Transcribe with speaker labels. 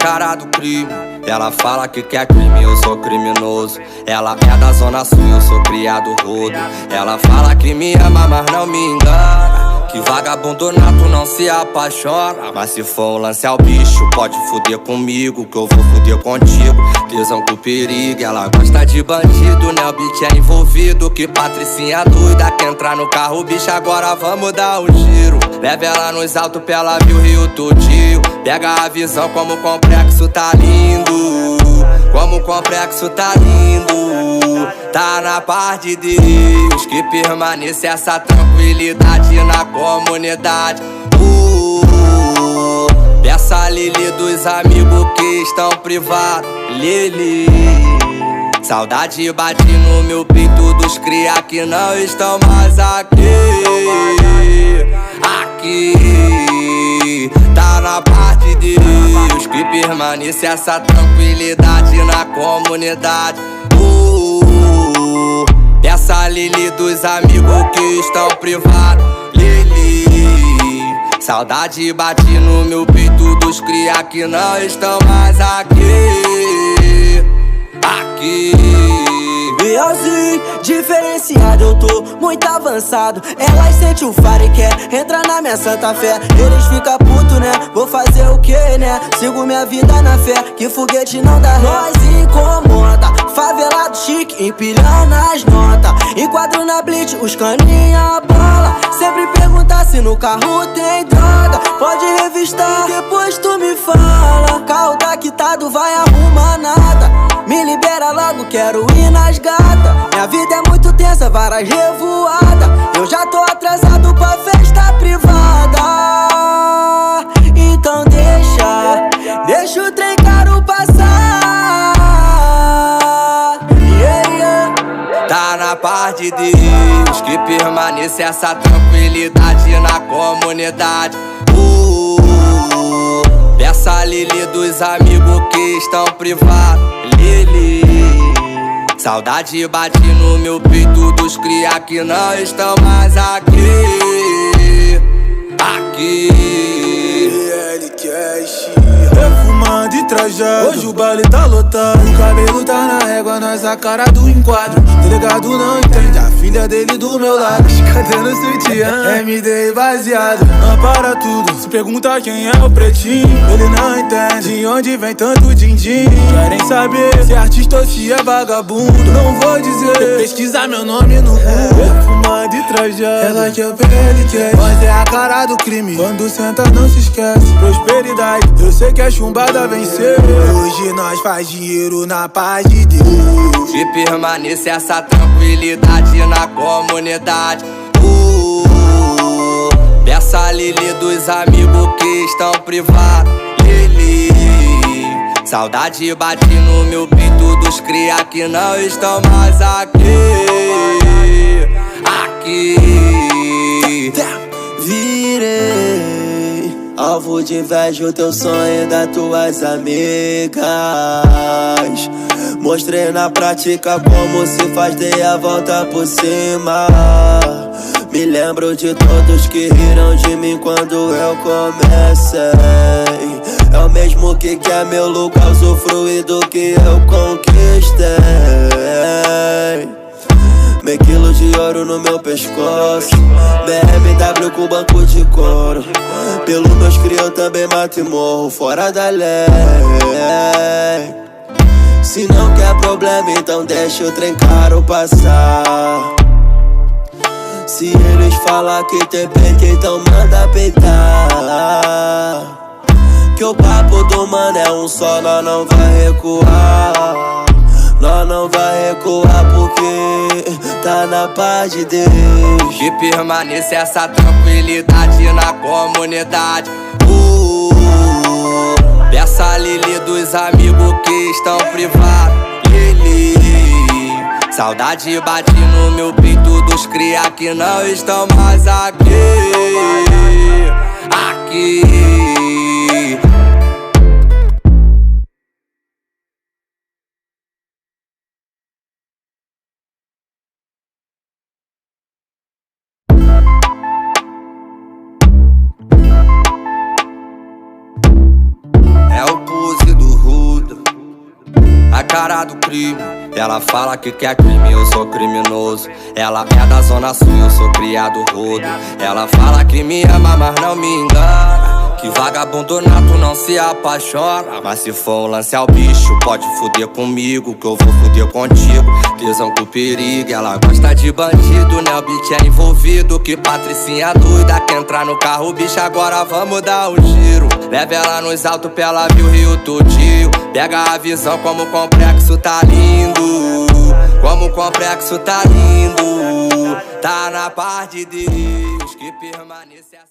Speaker 1: cara do crime. Ela fala que quer crime, eu sou criminoso. Ela é da zona sul, eu sou criado rodo. Ela fala que me ama, mas não me engana. Que vagabundo nato não se apaixona. Mas se for um lance ao bicho, pode fuder comigo, que eu vou fuder contigo. Tesão com perigo, ela gosta de bandido, né? O beat é envolvido. Que patricinha doida, quer entrar no carro, bicho, agora vamos dar um giro. Leva ela nos altos pra ela ver o Rio todinho. Pega a visão como o complexo tá lindo. Como o complexo tá lindo. Tá na paz de Deus que permanece essa tranquilidade na comunidade. Peça a Lili dos amigos que estão privados. Lili, saudade bate no meu peito dos cria que não estão mais aqui. Aqui tá na paz de Deus que permanece essa tranquilidade na comunidade. Peça a Lili dos amigos que estão privados. Lili, saudade bate no meu peito dos cria que não estão mais aqui. Aqui
Speaker 2: Bielzinho, diferenciado, eu tô muito avançado. Elas sentem o faro e quer entrar na minha santa fé. Eles ficam puto, né? Vou fazer o que, né? Sigo minha vida na fé, que foguete não dá ré. Nós incomoda, favelado chique, empilhando as notas. Enquadro na blitz, os caninha bola. Sempre perguntar se no carro tem droga. Pode revistar, depois tu me fala. Carro tá quitado, vai arrumar nada. Me libera logo, quero ir nas gatas. Minha vida é muito tensa, várias revoadas. Eu já tô atrasado pra festa privada. Então deixa o trem caro passar.
Speaker 1: Tá na paz de Deus que permanece essa tranquilidade na comunidade. Peça a Lili dos amigos que estão privados. Lili, saudade bate no meu peito dos cria que não estão mais aqui. Aqui
Speaker 3: perfumando e trajado, hoje o baile tá lotado. O cabelo tá na régua, nós a cara do enquadro. Delegado não entende, a filha dele do meu lado. Cadê no sutiã? MD baseado, não para tudo. Se pergunta quem é o pretinho, ele não entende de onde vem tanto din-din. Querem saber se é artista ou se é vagabundo. Não vou dizer, pesquisar meu nome no Google. Perfumando e trajado, ela que é o PLQ. Nós é a cara do crime, quando senta não se esquece. Prosperidade, eu sei que a chumbada venceu. Hoje nós faz dinheiro na paz de Deus.
Speaker 1: Que permanece essa tranquilidade na comunidade. Peça a Lili dos amigos que estão privados. Lili, saudade bate no meu peito dos cria que não estão mais aqui. Aqui
Speaker 2: virei alvo de inveja o teu sonho das tuas amigas. Mostrei na prática como se faz, dei a volta por cima. Me lembro de todos que riram de mim quando eu comecei. É o mesmo que quer meu lugar, usufruir do que eu conquistei. Meio quilo de ouro no meu pescoço, BMW com banco de couro. Pelo meus cria eu também mato e morro fora da lei. Se não quer problema, então deixa o trem caro passar. Se eles falar que tem peito, então manda peitar. Que o papo do mano é um só, nós não vai recuar. Nós não vai recuar porque tá na paz de Deus.
Speaker 1: Que permanece essa tranquilidade na comunidade. Peça a Lili dos amigos que estão privados. Lili, saudade bate no meu peito dos cria que não estão mais aqui. Aqui é o Puse cara do crime. Ela fala que quer crime, eu sou criminoso. Ela é da zona sul, eu sou criado rodo. Ela fala que me ama, mas não me engana. Que vagabundo nato não se apaixona. Mas se for um lance ao bicho, pode fuder comigo, que eu vou fuder contigo. Tesão com perigo, ela gosta de bandido, né? O beat é envolvido. Que patricinha doida, que entrar no carro, bicho, agora vamos dar um giro. Leva ela nos altos pra ela ver o Rio tudinho. Pega a visão como o complexo tá lindo. Como o complexo tá lindo. Tá na parte de Deus que permanece essa...